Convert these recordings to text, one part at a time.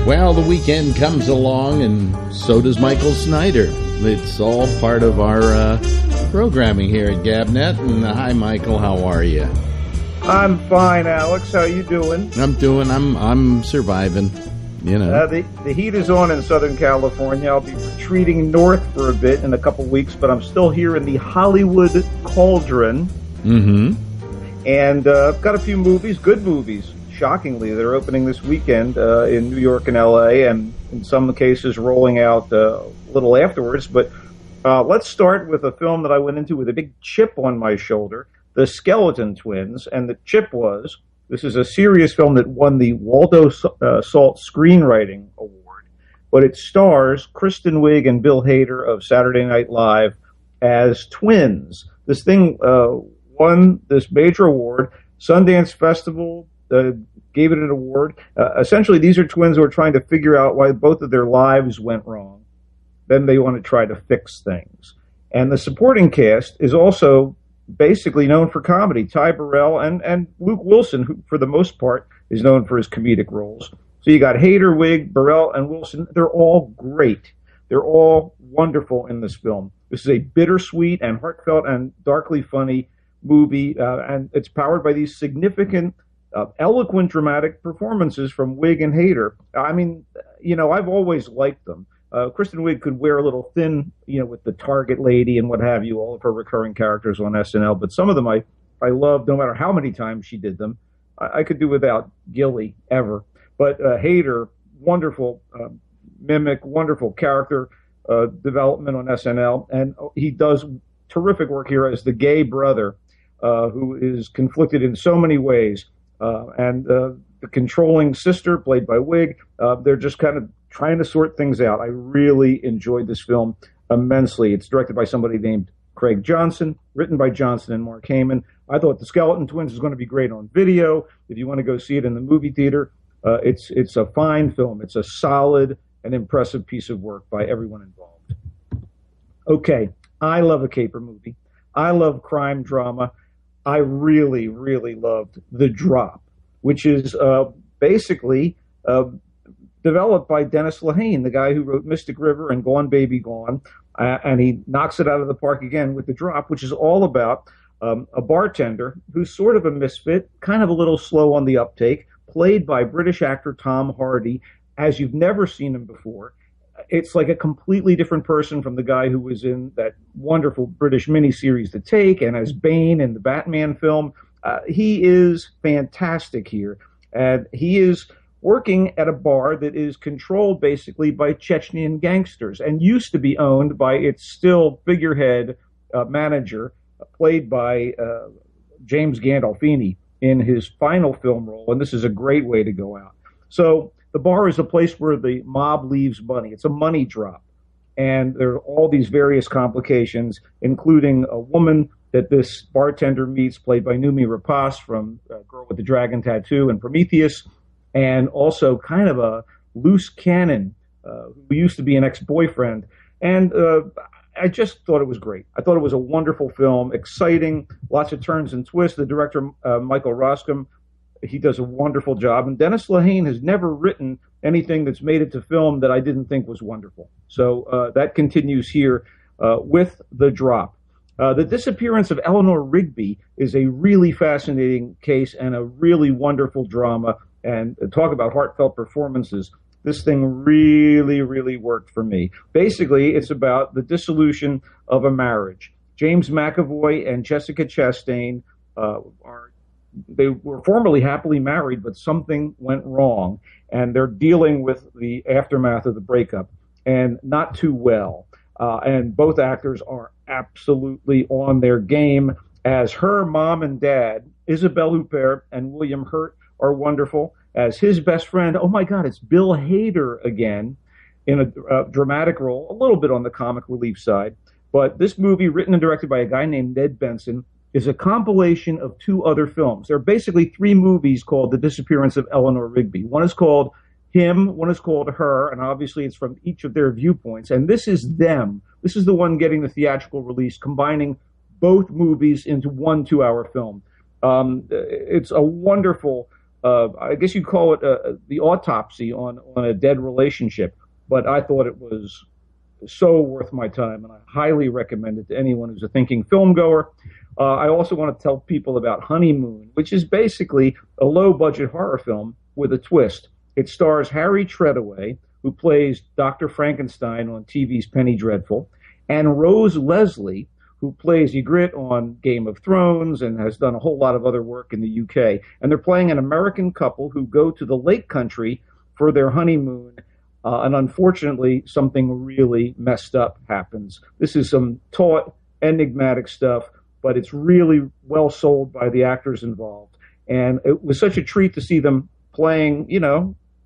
Well, the weekend comes along, and so does Michael Snyder. It's all part of our programming here at GabNet. And hi, Michael. How are you? I'm fine, Alex. How you doing? I'm surviving. You know, the heat is on in Southern California. I'll be retreating north for a bit in a couple weeks, but I'm still here in the Hollywood cauldron. Mm-hmm. And I've got a few movies, good movies. Shockingly, they're opening this weekend in New York and L.A., and in some cases rolling out a little afterwards. But let's start with a film that I went into with a big chip on my shoulder, The Skeleton Twins. And the chip was, this is a serious film that won the Waldo Salt Screenwriting Award, but it stars Kristen Wiig and Bill Hader of Saturday Night Live as twins. This thing won this major award. Sundance Festival gave it an award. Essentially, these are twins who are trying to figure out why both of their lives went wrong. Then they want to try to fix things. And the supporting cast is also basically known for comedy. Ty Burrell and Luke Wilson, who for the most part is known for his comedic roles. So you got Hader, Wiig, Burrell, and Wilson. They're all great. They're all wonderful in this film. This is a bittersweet and heartfelt and darkly funny movie, and it's powered by these significant eloquent, dramatic performances from Wiig and Hader. I mean, you know, I've always liked them. Kristen Wiig could wear a little thin, you know, with the Target lady and what have you, all of her recurring characters on SNL. But some of them I loved, no matter how many times she did them. I could do without Gilly ever. But Hader, wonderful mimic, wonderful character development on SNL. And he does terrific work here as the gay brother who is conflicted in so many ways. And the controlling sister, played by Wiig, they're just kind of trying to sort things out. I really enjoyed this film immensely. It's directed by somebody named Craig Johnson, written by Johnson and Mark Heyman. I thought The Skeleton Twins is going to be great on video. If you want to go see it in the movie theater, it's a fine film. It's a solid and impressive piece of work by everyone involved. Okay, I love a caper movie. I love crime drama. I really, really loved The Drop, which is basically developed by Dennis Lehane, the guy who wrote Mystic River and Gone Baby Gone, and he knocks it out of the park again with The Drop, which is all about a bartender who's sort of a misfit, kind of a little slow on the uptake, played by British actor Tom Hardy, as you've never seen him before. It's like a completely different person from the guy who was in that wonderful British miniseries, The Take, and as Bane in the Batman film. He is fantastic here. And he is working at a bar that is controlled basically by Chechnyan gangsters and used to be owned by its still figurehead manager, played by James Gandolfini in his final film role. And this is a great way to go out. So the bar is a place where the mob leaves money. It's a money drop. And there are all these various complications, including a woman that this bartender meets, played by Noomi Rapace from Girl with the Dragon Tattoo and Prometheus, and also kind of a loose cannon who used to be an ex-boyfriend. And I just thought it was great. I thought it was a wonderful film, exciting, lots of turns and twists. The director, Michael Roscom, he does a wonderful job. And Dennis Lehane has never written anything that's made it to film that I didn't think was wonderful. So that continues here with The Drop. The disappearance of Eleanor Rigby is a really fascinating case and a really wonderful drama. And talk about heartfelt performances. This thing really, really worked for me. Basically, it's about the dissolution of a marriage. James McAvoy and Jessica Chastain they were formerly happily married, but something went wrong, and they're dealing with the aftermath of the breakup, and not too well. And both actors are absolutely on their game, as her mom and dad, Isabelle Huppert and William Hurt, are wonderful. As his best friend, oh my God, it's Bill Hader again in a dramatic role, a little bit on the comic relief side. But this movie, written and directed by a guy named Ned Benson, is a compilation of two other films. There are basically three movies called The Disappearance of Eleanor Rigby. One is called Him, one is called Her, and obviously it's from each of their viewpoints. And this is them. This is the one getting the theatrical release, combining both movies into one 2-hour film. It's a wonderful I guess you'd call it the autopsy on a dead relationship. But I thought it was so worth my time, and I highly recommend it to anyone who's a thinking film goer. I also want to tell people about Honeymoon, which is basically a low-budget horror film with a twist. It stars Harry Treadaway, who plays Dr. Frankenstein on TV's Penny Dreadful, and Rose Leslie, who plays Ygritte on Game of Thrones and has done a whole lot of other work in the UK. And they're playing an American couple who go to the Lake Country for their honeymoon. And unfortunately, something really messed up happens. This is some taut, enigmatic stuff, but it's really well sold by the actors involved. And it was such a treat to see them playing,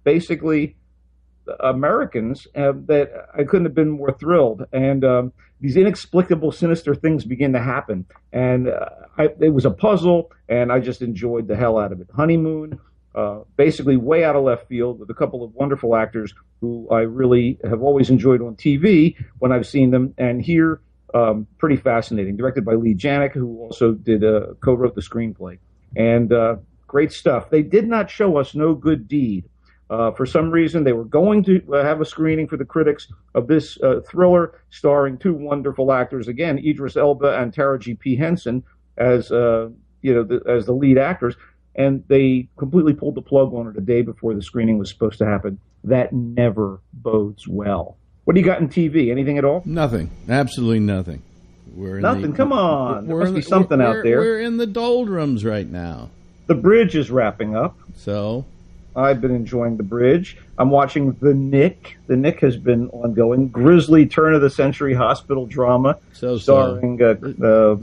basically Americans that I couldn't have been more thrilled. And these inexplicable, sinister things begin to happen. And it was a puzzle, and I just enjoyed the hell out of it. Honeymoon, basically way out of left field with a couple of wonderful actors who I really have always enjoyed on TV when I've seen them. And here, pretty fascinating. Directed by Lee Janik, who also co-wrote the screenplay. And great stuff. They did not show us No Good Deed. For some reason, they were going to have a screening for the critics of this thriller starring two wonderful actors, again, Idris Elba and Taraji P. Henson as as the lead actors, and they completely pulled the plug on it a day before the screening was supposed to happen. That never bodes well. What do you got in TV? Anything at all? Nothing. Absolutely nothing. Nothing. Come on. There must be something out there. We're in the doldrums right now. The Bridge is wrapping up. So? I've been enjoying The Bridge. I'm watching The Nick. The Nick has been ongoing. Grisly turn-of-the-century hospital drama. Starring...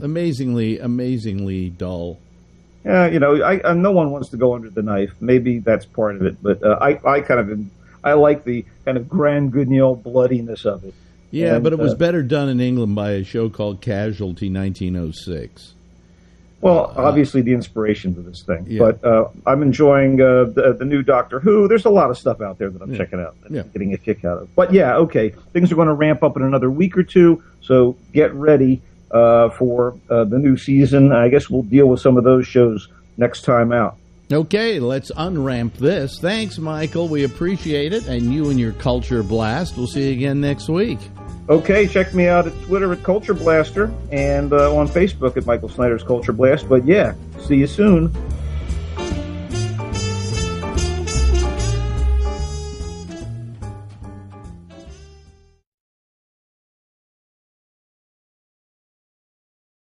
amazingly dull. Yeah, no one wants to go under the knife. Maybe that's part of it. But I like the kind of Grand Guignol bloodiness of it. Yeah, but it was better done in England by a show called Casualty 1906. Well, obviously the inspiration for this thing. Yeah. But I'm enjoying the new Doctor Who. There's a lot of stuff out there that I'm checking out and getting a kick out of. But yeah, okay. Things are going to ramp up in another week or two, so get ready for the new season. I guess we'll deal with some of those shows next time out. Okay, let's unramp this. Thanks, Michael. We appreciate it. And you and your Culture Blast. We'll see you again next week. Okay, check me out at Twitter at Culture Blaster and on Facebook at Michael Snyder's Culture Blast. But yeah, see you soon.